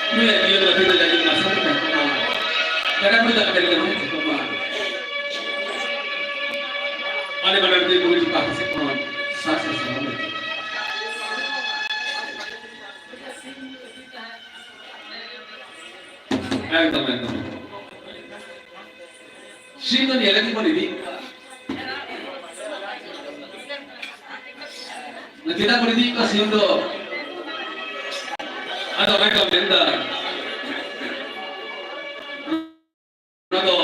Kuya dia berarti dari masa kita koma. Karena kita dari masa koma. Ada benar dia boleh dipakai sekoma. Sasa sama. একদম একদম শীত এলাকি করে দিই যেটা করে দিই শীত ಅದು ಅನೇಕರಿಂದ ಅದು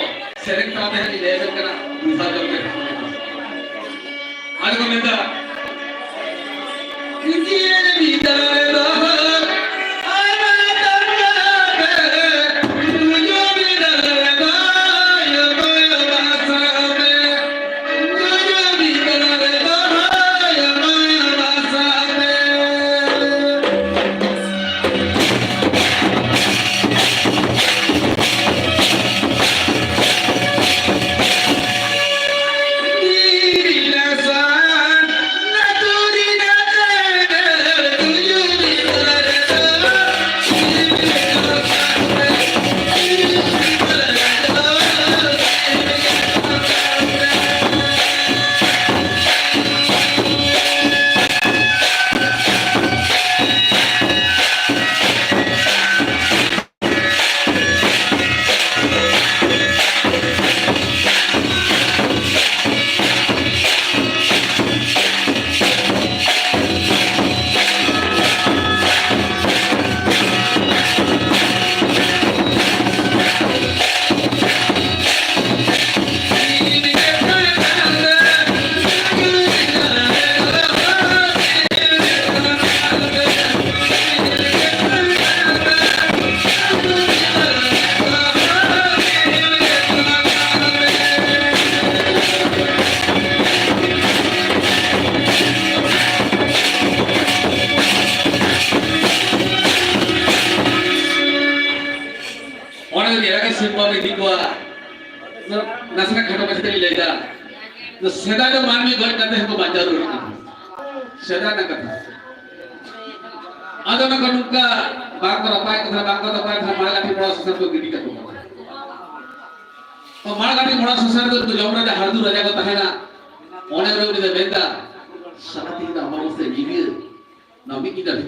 ಸೆಲೆಕ್ಟ್ ಆಗಿ ಲೇಖಕರ ವಿಭಾಗಕ್ಕೆ ಅದಕ್ಕೊಂದ engineer ಬಿದ್ದಾರೆ nasana khata basta ni lega to seda jo man mein ghar kate hai to bajar ro seda na kata adana kanuka bang ko rapai ko bang ko rapai tha mal gati bora sasar to gidi ka to mal gati bora sasar to jomra ja hardu raja ko tahena one ro ni benda sakati da amavasya ni na mi kita